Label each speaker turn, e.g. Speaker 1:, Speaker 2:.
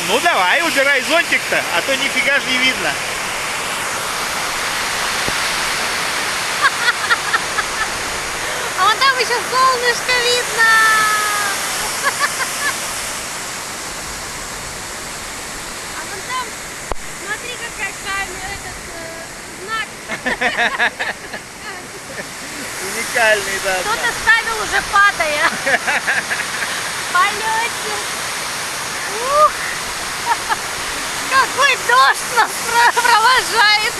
Speaker 1: Ну давай, убирай зонтик-то, а то нифига же не видно.
Speaker 2: А вон там еще солнышко видно. А вон там, смотри, какая знак.
Speaker 1: Уникальный, да.
Speaker 2: Кто-то ставил уже падая. Полете. Ух. Какой дождь нас провожает.